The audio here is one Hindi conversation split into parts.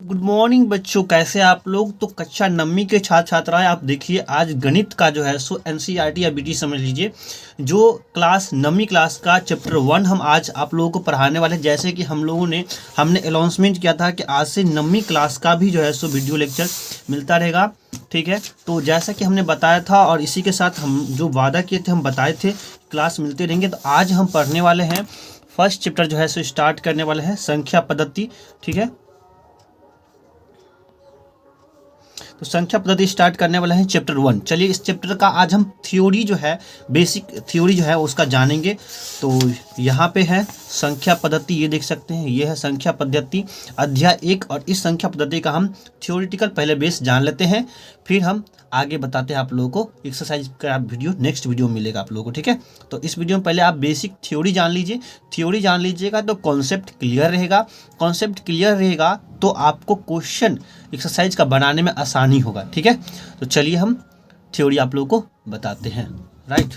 गुड मॉर्निंग बच्चों, कैसे आप लोग। तो कक्षा नववीं के छात्र छात्राएं, आप देखिए आज गणित का जो है सो एनसीईआरटी या बीटी समझ लीजिए, जो क्लास नववीं क्लास का चैप्टर 1 हम आज आप लोगों को पढ़ाने वाले हैं। जैसे कि हमने अनाउंसमेंट किया था कि आज से नववीं क्लास का भी जो है सो वीडियो लेक्चर मिलता रहेगा, ठीक है। तो जैसा कि हमने बताया था और इसी के साथ हम जो वादा किए थे, हम बताए थे क्लास मिलते रहेंगे। तो आज हम पढ़ने वाले हैं फर्स्ट चैप्टर जो है सो स्टार्ट करने वाले हैं, संख्या पद्धति, ठीक है। तो संख्या पद्धति स्टार्ट करने वाला है चैप्टर 1। चलिए इस चैप्टर का आज हम थ्योरी जो है, बेसिक थ्योरी जो है उसका जानेंगे। तो यहाँ पे है संख्या पद्धति, ये देख सकते हैं, ये है संख्या पद्धति अध्याय 1। और इस संख्या पद्धति का हम थ्योरिटिकल पहले बेस जान लेते हैं, फिर हम आगे बताते हैं आप लोगों को। एक्सरसाइज का वीडियो नेक्स्ट वीडियो मिलेगा आप लोगों को, ठीक है। तो इस वीडियो में पहले आप बेसिक थ्योरी जान लीजिए। थ्योरी जान लीजिएगा तो कॉन्सेप्ट क्लियर रहेगा। कॉन्सेप्ट क्लियर रहेगा तो आपको क्वेश्चन एक्सरसाइज का बनाने में आसानी होगा, ठीक है। तो चलिए हम थ्योरी आप लोगों को बताते हैं, राइट।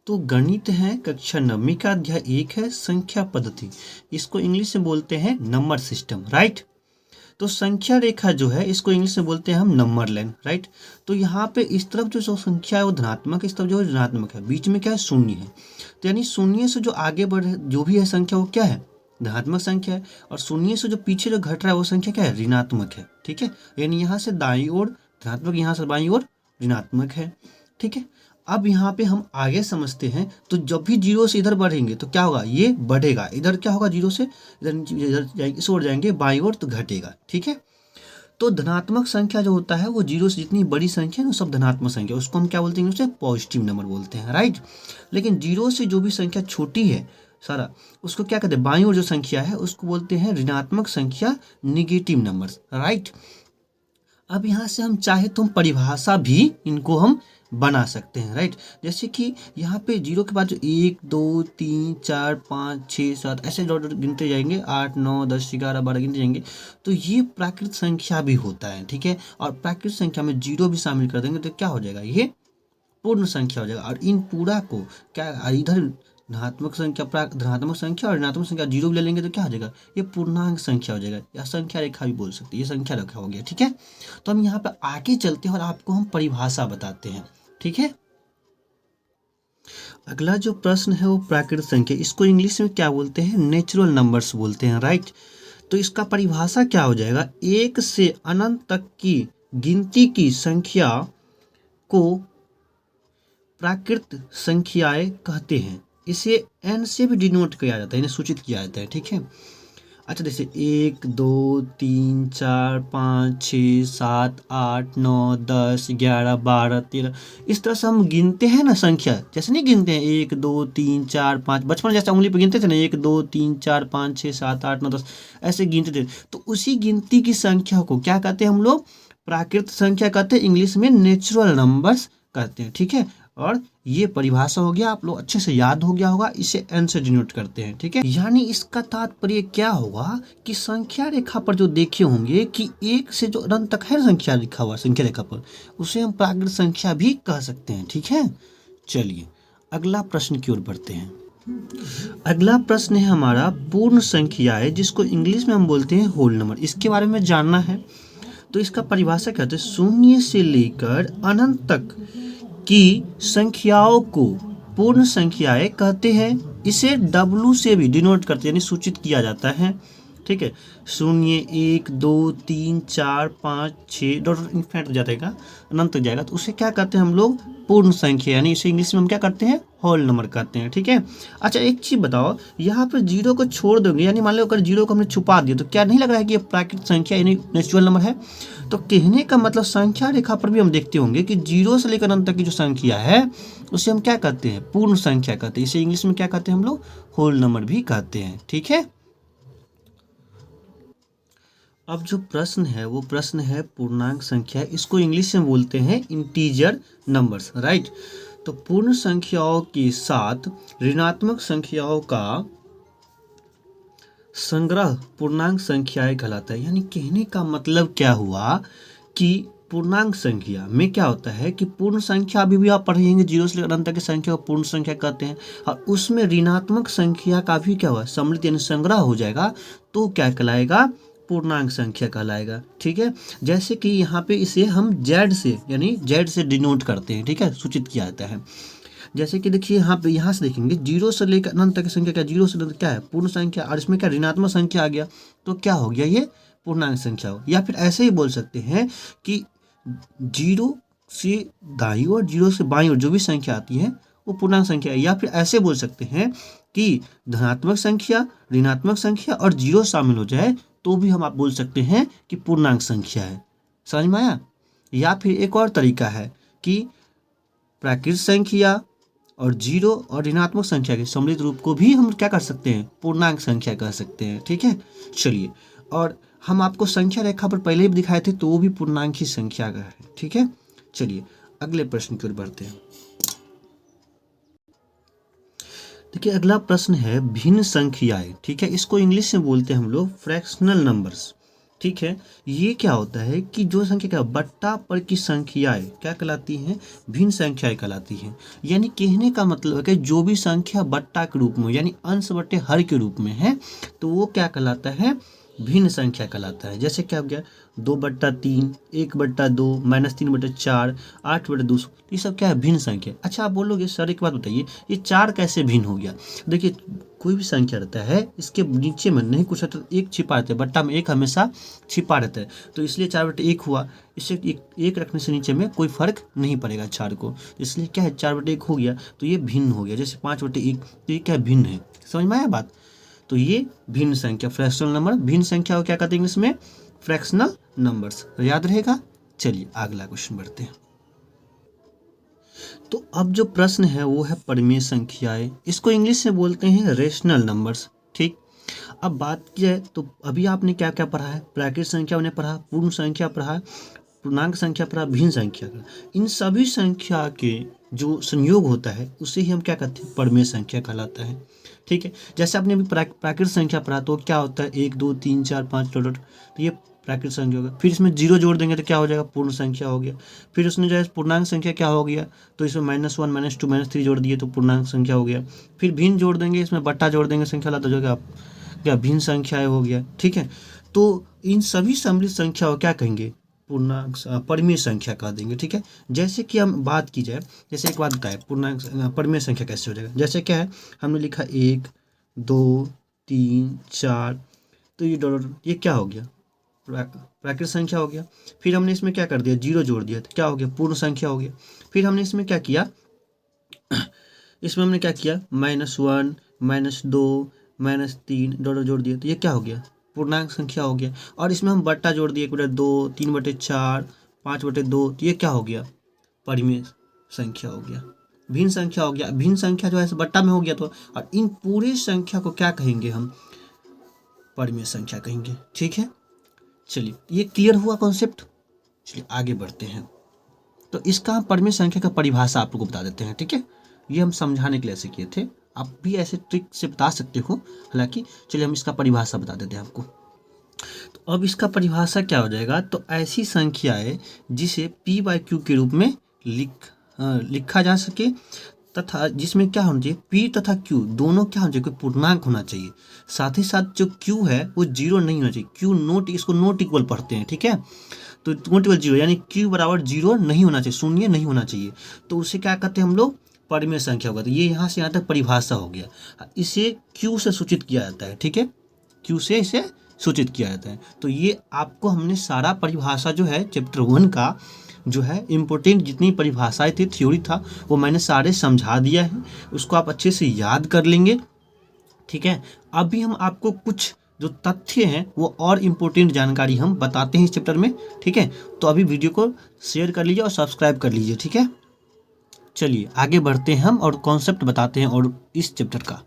तो गणित है कक्षा नववीं का अध्याय 1 है संख्या पद्धति। इसको इंग्लिश में बोलते हैं नंबर सिस्टम, राइट। तो संख्या रेखा जो है इसको इंग्लिश में बोलते हैं हम नंबर लाइन, राइट। तो यहाँ पे इस तरफ जो संख्या है वो धनात्मक है, इस तरफ जो है ऋणात्मक है, बीच में क्या है, शून्य है। तो यानी शून्य से जो आगे बढ़ जो भी है संख्या वो क्या है, धनात्मक संख्या है। और शून्य से जो पीछे जो घट रहा है वो संख्या क्या है, ऋणात्मक है, ठीक है। यानी यहाँ से दाईं ओर धनात्मक, यहाँ से बाईं ओर ऋणात्मक है, ठीक है। अब यहाँ पे हम आगे समझते हैं। तो जब भी जीरो से इधर बढ़ेंगे तो क्या होगा, ये बढ़ेगा। इधर क्या होगा, जीरो से इधर इस ओर जाएंगे बाईं ओर तो घटेगा, ठीक है। तो धनात्मक संख्या जो होता है वो जीरो से जितनी बड़ी संख्या है वो सब धनात्मक संख्या, उसको हम क्या बोलते हैं, उसे पॉजिटिव नंबर बोलते हैं, राइट। लेकिन जीरो से जो भी संख्या छोटी है सारा, उसको क्या कहते हैं, बाईं ओर जो संख्या है उसको बोलते हैं ऋणात्मक संख्या, निगेटिव नंबर्स, राइट। अब यहाँ से हम चाहे तो हम परिभाषा भी इनको हम बना सकते हैं, राइट। जैसे कि यहाँ पे जीरो के बाद जो 1 2 3 4 5 6 7 ऐसे डॉट गिनते जाएंगे, 8 9 10 11 12 गिनते जाएंगे, तो ये प्राकृत संख्या भी होता है, ठीक है। और प्राकृत संख्या में जीरो भी शामिल कर देंगे तो क्या हो जाएगा, ये पूर्ण संख्या हो जाएगा। और इन पूरा को क्या, इधर धनात्मक संख्या धनात्मक संख्या और ऋणात्मक संख्या जीरो ले लेंगे तो क्या हो जाएगा, ये पूर्णांक संख्या हो जाएगा, या संख्या रेखा भी बोल सकते हैं, ये संख्या रेखा हो गया, ठीक है। तो हम यहाँ पे आगे चलते हैं और आपको हम परिभाषा बताते हैं, ठीक है। अगला जो प्रश्न है वो प्राकृत संख्या, इसको इंग्लिश में क्या बोलते हैं, नेचुरल नंबर्स बोलते हैं, राइट। तो इसका परिभाषा क्या हो जाएगा, 1 से अनंत तक की गिनती की संख्या को प्राकृत संख्याएं कहते हैं। इसे n से भी डिनोट किया जाता है, इन्हें सूचित किया जाता है, ठीक है। अच्छा, जैसे 1 2 3 4 5 6 7 8 9 10 11 12 13, इस तरह से हम गिनते हैं ना संख्या। जैसे नहीं गिनते हैं 1 2 3 4 5, बचपन जैसे उंगली पे गिनते थे ना, 1 2 3 4 5 6 7 8 9 10 ऐसे गिनते थे। तो उसी गिनती की संख्या को क्या कहते हैं हम लोग, प्राकृत संख्या कहते हैं, इंग्लिश में नेचुरल नंबर्स कहते हैं, ठीक है। और ये परिभाषा हो गया, आप लोग अच्छे से याद हो गया होगा, इसे n से डिनोट करते हैं, ठीक है। यानी इसका तात्पर्य क्या होगा कि संख्या रेखा पर जो देखे होंगे कि 1 से जो अनंत तक है संख्या लिखा हुआ संख्या रेखा पर, उसे हम प्राकृत संख्या भी कह सकते हैं, ठीक है। चलिए अगला प्रश्न की ओर बढ़ते हैं। अगला प्रश्न है हमारा पूर्ण संख्याएं, जिसको इंग्लिश में हम बोलते हैं होल नंबर। इसके बारे में जानना है तो इसका परिभाषा कहते हैं, शून्य से लेकर अनंत तक की संख्याओं को पूर्ण संख्याएं कहते हैं। इसे W से भी डिनोट करते हैं, यानी सूचित किया जाता है, ठीक है। 0 1 2 3 4 5 6 डॉट इन्फिनिट हो जाएगा, अनंत तक जाएगा, तो उसे क्या कहते हैं हम लोग, पूर्ण संख्या, यानी इसे इंग्लिश में हम क्या करते हैं, होल नंबर कहते हैं, ठीक है। अच्छा एक चीज बताओ, यहाँ पर जीरो को छोड़ दोगे, यानी मान लो अगर जीरो को हमने छुपा दिया तो क्या नहीं लग रहा है कि ये प्राकृत संख्या यानी नेचुरल नंबर है। तो कहने का मतलब संख्या रेखा पर भी हम देखते होंगे कि जीरो से लेकर अनंत तक की जो संख्या है उसे हम क्या कहते हैं, पूर्ण संख्या कहते हैं। इसे इंग्लिश में क्या कहते हैं हम लोग, होल नंबर भी कहते हैं, ठीक है। अब जो प्रश्न है वो प्रश्न है पूर्णांक संख्या, इसको इंग्लिश में बोलते हैं इंटीजर नंबर्स, राइट। तो पूर्ण संख्याओं के साथ ऋणात्मक संख्याओं का संग्रह पूर्णांक संख्याएं कहलाता है। यानी कहने का मतलब क्या हुआ कि पूर्णांक संख्या में क्या होता है कि पूर्ण संख्या अभी भी आप पढ़ेंगे, जीरो से लेकर अनंत तक की संख्या को पूर्ण संख्या कहते हैं। और उसमें ऋणात्मक संख्या का भी क्या हुआ, सम्मिलित यानी संग्रह हो जाएगा तो क्या कहलाएगा, पूर्णांक संख्या कहलाएगा। ठीक है, जैसे कि यहाँ पे इसे हम जेड से यानी जेड से डिनोट करते हैं। ठीक है, सूचित किया जाता है। जैसे कि देखिए यहाँ पे, यहाँ से देखेंगे जीरो से लेकर अनंत तक की संख्या क्या, जीरो से अनंत क्या है, पूर्ण संख्या, और इसमें क्या ऋणात्मक संख्या आ गया तो क्या हो गया, ये पूर्णांक संख्या हो। या फिर ऐसे ही बोल सकते हैं कि जीरो से दाईं ओर, जीरो से बाईं ओर जो भी संख्या आती है वो पूर्णांक संख्या है। या फिर ऐसे बोल सकते हैं कि धनात्मक संख्या, ऋणात्मक संख्या और जीरो शामिल हो जाए तो भी हम आप बोल सकते हैं कि पूर्णांक संख्या है। समझ में आया। या फिर एक और तरीका है कि प्राकृत संख्या और जीरो और ऋणात्मक संख्या के सम्मिलित रूप को भी हम क्या कर सकते हैं, पूर्णांक संख्या कह सकते हैं। ठीक है, चलिए, और हम आपको संख्या रेखा पर पहले भी दिखाए थे तो वो भी पूर्णांक ही संख्या का है। ठीक है, चलिए अगले प्रश्न की ओर बढ़ते हैं। देखिए अगला प्रश्न है भिन्न संख्याएं। ठीक है, इसको इंग्लिश में बोलते हैं हम लोग फ्रैक्शनल नंबर्स। ठीक है, ये क्या होता है कि जो संख्या क्या बट्टा पर की संख्याएं क्या कहलाती हैं, भिन्न संख्याएं कहलाती हैं। यानी कहने का मतलब है कि जो भी संख्या बट्टा के रूप में यानी अंश बटे हर के रूप में है तो वो क्या कहलाता है, भिन्न संख्या कहलाता है। जैसे क्या हो गया 2/3, 1/2, -3/4, 8/200, ये सब क्या है, भिन्न संख्या। अच्छा आप बोलोगे सर एक बात बताइए, ये 4 कैसे भिन्न हो गया। देखिए कोई भी संख्या रहता है इसके नीचे में नहीं कुछ रहता, एक छिपा रहता है, बट्टा में एक हमेशा छिपा रहता है, तो इसलिए 4/1 हुआ। इससे एक रखने से नीचे में कोई फर्क नहीं पड़ेगा 4 को, इसलिए क्या है 4/1 हो गया तो ये भिन्न हो गया। जैसे 5/1 तो ये क्या भिन्न है। समझ में आया बात। तो ये भिन्न संख्या, फ्रैक्शनल नंबर, भिन्न संख्या को क्या कहते हैं इंग्लिश में, फ्रैक्शनल नंबर्स। याद रहेगा। चलिए अगला क्वेश्चन बढ़ते हैं। तो अब जो प्रश्न है वो है परिमेय संख्याएं, इसको इंग्लिश में बोलते हैं रेशनल नंबर्स। ठीक, अब बात की जाए तो अभी आपने क्या क्या पढ़ा है, प्राकृत संख्या ने पढ़ा, पूर्ण संख्या पढ़ा, पूर्णांक संख्या पढ़ा, भिन्न संख्या। इन सभी संख्या के जो संयोग होता है उसे ही हम क्या कहते हैं, परिमेय संख्या कहलाता है। ठीक है, जैसे आपने अभी प्राकृत संख्या पढ़ा तो क्या होता है 1 2 3 4 5 तो ये प्राकृत संख्या होगा। फिर इसमें जीरो जोड़ देंगे तो क्या हो जाएगा, पूर्ण संख्या हो गया। फिर उसने जो है पूर्णांक संख्या क्या हो गया, तो इसमें -1 -2 -3 जोड़ दिए तो पूर्णांक संख्या हो गया। फिर भिन्न जोड़ देंगे, इसमें बट्टा जोड़ देंगे संख्या ला तो जो क्या भिन्न संख्या हो गया। ठीक है, तो इन सभी सम्मिलित संख्या को क्या कहेंगे, पूर्णांक परिमेय संख्या कह देंगे। ठीक है, जैसे कि हम बात की जाए, जैसे एक बात बताए पूर्णांक परिमेय संख्या कैसे हो जाएगा। जैसे क्या है हमने लिखा 1 2 3 4 तो ये क्या हो गया, प्राकृत संख्या हो गया। फिर हमने इसमें क्या कर दिया, जीरो जोड़ दिया तो क्या हो गया, पूर्ण संख्या हो गया। फिर हमने इसमें क्या किया, इसमें हमने क्या किया -1 -2 -3 जोड़ दिया तो ये क्या हो गया, पूर्णांक संख्या हो गया। और इसमें हम बट्टा जोड़ दिए 2 3/4 5/2 तो ये क्या हो गया, परिमेय संख्या हो गया, भिन्न संख्या हो गया। भिन्न संख्या जो है बट्टा में हो गया तो, और इन पूरी संख्या को क्या कहेंगे हम, परिमेय संख्या कहेंगे। ठीक है, चलिए ये क्लियर हुआ कॉन्सेप्ट। चलिए आगे बढ़ते हैं। तो इसका हम परिमेय संख्या का परिभाषा आप लोग को बता देते हैं। ठीक है, ये हम समझाने के लिए ऐसे किए थे, आप भी ऐसे ट्रिक से बता सकते हो हालांकि। चलिए हम इसका परिभाषा बता देते हैं आपको। तो अब इसका परिभाषा क्या हो जाएगा, तो ऐसी संख्या है जिसे P/Q के रूप में लिखा जा सके तथा जिसमें क्या होना चाहिए, P तथा Q दोनों क्या होना चाहिए, कोई पूर्णांक होना चाहिए। साथ ही साथ जो Q है वो जीरो नहीं होना चाहिए। Q नोट, इसको नोट इक्वल पढ़ते हैं। ठीक है, तो नोट इक्वल जीरो यानी Q बराबर जीरो नहीं होना चाहिए, शून्य नहीं होना चाहिए। तो उसे क्या कहते हैं हम लोग, परिमेय संख्या होगा। तो ये यहाँ से यहाँ तक परिभाषा हो गया। इसे Q से सूचित किया जाता है। ठीक है, Q से इसे सूचित किया जाता है। तो ये आपको हमने सारा परिभाषा जो है चैप्टर 1 का जो है इम्पोर्टेंट जितनी परिभाषाएं थी, थ्योरी था, वो मैंने सारे समझा दिया है। उसको आप अच्छे से याद कर लेंगे। ठीक है, अभी हम आपको कुछ जो तथ्य हैं वो और इम्पोर्टेंट जानकारी हम बताते हैं इस चैप्टर में। ठीक है, तो अभी वीडियो को शेयर कर लीजिए और सब्सक्राइब कर लीजिए। ठीक है, चलिए आगे बढ़ते हैं हम और कॉन्सेप्ट बताते हैं और इस चैप्टर का।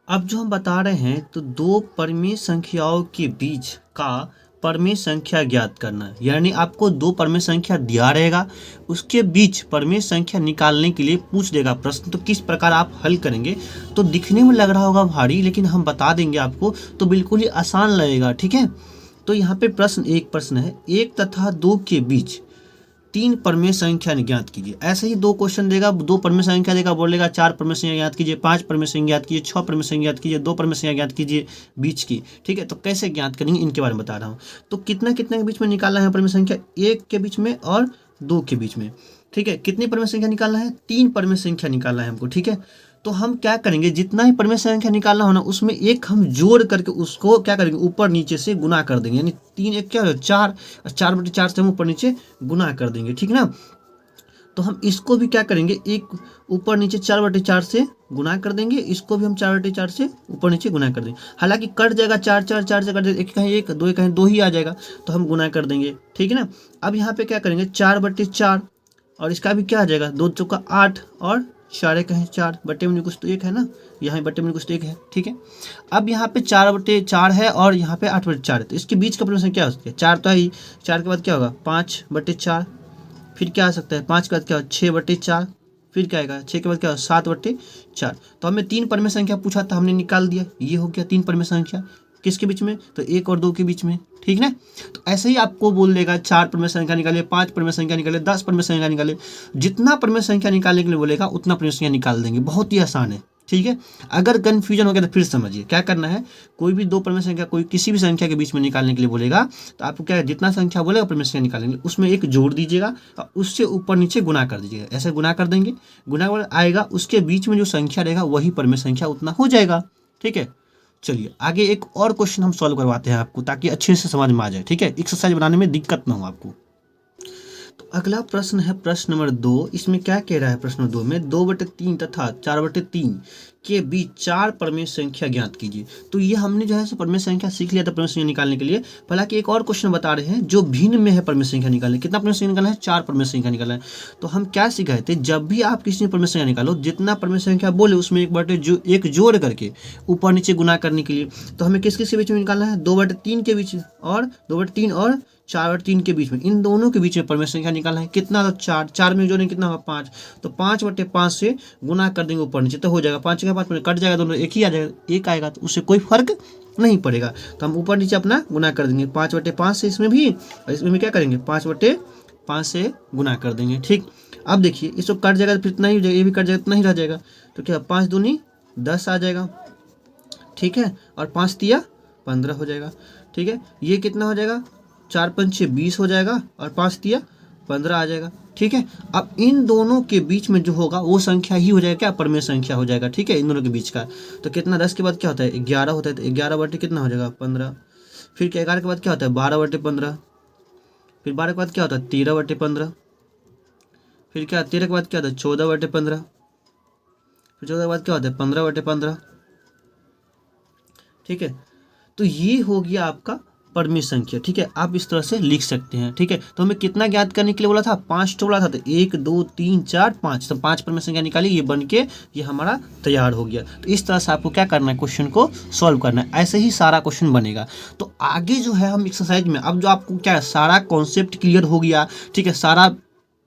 अब जो हम बता रहे हैं तो दो परिमेय संख्याओं के बीच का परिमेय संख्या ज्ञात करना है। यानी आपको दो परिमेय संख्या दिया रहेगा, उसके बीच परिमेय संख्या निकालने के लिए पूछ देगा प्रश्न, तो किस प्रकार आप हल करेंगे। तो दिखने में लग रहा होगा भारी, लेकिन हम बता देंगे आपको तो बिल्कुल ही आसान लगेगा। ठीक है, तो यहाँ पे एक प्रश्न है, 1 तथा 2 के बीच 3 परमेय संख्या ज्ञात कीजिए। ऐसे ही 2 क्वेश्चन देगा, 2 परमेय संख्या देगा, बोलेगा 4 परमेय संख्या ज्ञात कीजिए, 5 परमेय संख्या ज्ञात कीजिए, 6 परमेय संख्या ज्ञात कीजिए, 2 परमेय संख्या ज्ञात कीजिए बीच की। ठीक है, तो कैसे ज्ञात करेंगे इनके बारे में बता रहा हूँ। तो कितना कितने के बीच में निकालना है परमेय संख्या, 1 के बीच में और 2 के बीच में। ठीक है, कितनी परमेय संख्या निकालना है, 3 परमेय संख्या निकालना है हमको। ठीक है, तो हम क्या करेंगे, जितना ही परमेय संख्या निकालना हो ना उसमें एक हम जोड़ करके उसको क्या करेंगे, ऊपर नीचे से गुना कर देंगे। यानी 3 1 क्या हो, 4, 4/4 से हम ऊपर नीचे गुना कर देंगे। ठीक ना, तो हम इसको भी क्या करेंगे, एक ऊपर नीचे 4/4 से गुना कर देंगे, इसको भी हम 4/4 से ऊपर नीचे गुना कर देंगे। हालांकि कट जाएगा, 4 4 4 से कट जाएगा, एक कहीं 1, 2 कहीं 2 ही आ जाएगा, तो हम गुना कर देंगे। ठीक है ना, अब यहाँ पे क्या करेंगे, 4/4 और इसका भी क्या आ जाएगा, 2 चौका 8 और 4 कहीं 4, बट्टे में कुछ तो 1 है ना, यहाँ बट्टे में कुछ तो 1 है। ठीक है, अब यहाँ पे 4/4 है और यहाँ पे 8/4 है, तो इसके बीच का परमेय क्या हो सकता है, 4 तो है, 4 के बाद क्या होगा 5/4, फिर क्या आ सकता है 5 के बाद क्या होगा 6/4, फिर क्या आएगा 6 के बाद क्या होगा 7/4। तो हमें 3 परमेय संख्या पूछा था, हमने निकाल दिया, ये हो गया 3 परमेय संख्या। किसके बीच में, तो 1 और 2 के बीच में। ठीक ना, तो ऐसे ही आपको बोल देगा 4 परमेय संख्या निकाले, 5 परमेय संख्या निकाले, 10 परमेय संख्या निकाले, जितना परमेय संख्या निकालने के लिए बोलेगा उतना परमेय संख्या निकाल देंगे। बहुत ही आसान है। ठीक है, अगर कन्फ्यूजन हो गया तो फिर समझिए क्या करना है। कोई भी 2 परमेय संख्या कोई किसी भी संख्या के बीच में निकालने के लिए बोलेगा तो आपको क्या है, जितना संख्या बोलेगा परमेय संख्या निकालेंगे, उसमें एक जोड़ दीजिएगा और उससे ऊपर नीचे गुना कर दीजिएगा। ऐसे गुना कर देंगे, गुना आएगा, उसके बीच में जो संख्या रहेगा वही परमेय संख्या उतना हो जाएगा। ठीक है, चलिए आगे एक और क्वेश्चन हम सॉल्व करवाते हैं आपको, ताकि अच्छे से समझ में आ जाए। ठीक है, एक्सरसाइज बनाने में दिक्कत ना हो आपको। तो अगला प्रश्न है प्रश्न नंबर 2। इसमें क्या कह रहा है, प्रश्न 2 में 2/3 तथा 4/3 के बीच 4 परमेय संख्या ज्ञात कीजिए। तो ये हमने जो है परमेय संख्या सीख लिया था परमेय संख्या निकालने के लिए। हालांकि एक और क्वेश्चन बता रहे हैं जो भिन्न में है परमेय संख्या निकालने। कितना परमेय संख्या निकालना है, 4 परमेय संख्या निकालना है। तो हम क्या सिखाए थे, जब भी आप किसी परमेय संख्या निकालो, जितना परमेय संख्या बोले उसमें एक जोड़ करके ऊपर नीचे गुना करने के लिए, तो हमें किस किस के बीच में निकालना है, 2/3 के बीच और 2/3 और 4/3 के बीच में, इन दोनों के बीच में परमेय संख्या निकालना है। कितना, तो 4, 4 में जोड़ेंगे कितना होगा 5, तो 5/5 से गुना कर देंगे ऊपर नीचे, तो हो जाएगा 5 के 5 कट जाएगा, दोनों एक ही आ जाएगा, एक आएगा, तो उससे कोई फर्क नहीं पड़ेगा। तो हम ऊपर नीचे अपना गुना कर देंगे, 5/5 से इसमें भी, और इसमें भी क्या करेंगे 5/5 से गुना कर देंगे। ठीक, अब देखिए इसको कट जाएगा तो फिर इतना ही हो जाएगा, ये भी कट जाएगा इतना ही रह जाएगा, तो क्या 5 दूनी 10 आ जाएगा। ठीक है, और 5 तिया 15 हो जाएगा। ठीक है, ये कितना हो जाएगा, 4 5 20 हो जाएगा और 5 तिया 15 आ जाएगा। ठीक है, अब इन दोनों के बीच में जो होगा वो संख्या ही हो जाएगा, क्या परमेय संख्या हो जाएगा। ठीक है, इन दोनों के बीच का, तो कितना 10 के बाद क्या होता है 11 होता है, तो 11 बटे कितना हो जाएगा 15, फिर क्या 11 के बाद क्या होता है 12/15, फिर 12 के बाद क्या होता है 13/15, फिर क्या 13 के बाद क्या होता है 14/15, फिर 14 के बाद क्या होता है 15/15। ठीक है, तो ये हो गया आपका परमेय संख्या। ठीक है, आप इस तरह से लिख सकते हैं। ठीक है, तो हमें कितना ज्ञात करने के लिए बोला था, 5 बोला था, तो 1 2 3 4 5, तो 5 परमेय संख्या निकाली, ये बन के ये हमारा तैयार हो गया। तो इस तरह से आपको क्या करना है, क्वेश्चन को सॉल्व करना है। ऐसे ही सारा क्वेश्चन बनेगा। तो आगे जो है हम एक्सरसाइज में, अब जो आपको क्या है सारा कॉन्सेप्ट क्लियर हो गया। ठीक है, सारा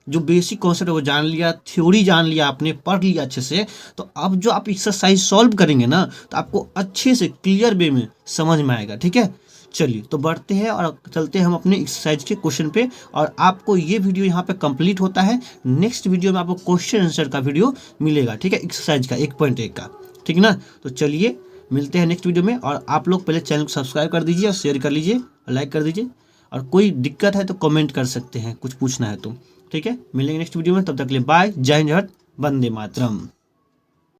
जो बेसिक कॉन्सेप्ट है वो जान लिया, थ्योरी जान लिया, आपने पढ़ लिया अच्छे से, तो अब जो आप एक्सरसाइज सॉल्व करेंगे ना, तो आपको अच्छे से क्लियर वे में समझ में आएगा। ठीक है, चलिए तो बढ़ते हैं और चलते हैं हम अपने एक्सरसाइज के क्वेश्चन पे। और आपको ये वीडियो यहाँ पे कंप्लीट होता है। नेक्स्ट वीडियो में आपको क्वेश्चन आंसर का वीडियो मिलेगा। ठीक है, एक्सरसाइज का 1.1 का। ठीक ना, तो चलिए मिलते हैं नेक्स्ट वीडियो में। और आप लोग पहले चैनल को सब्सक्राइब कर दीजिए और शेयर कर लीजिए और लाइक कर दीजिए। और कोई दिक्कत है तो कमेंट कर सकते हैं, कुछ पूछना है तो। ठीक है, मिलेंगे नेक्स्ट वीडियो में, तब तक के लिए बाय, जय हिंद, वंदे मातरम।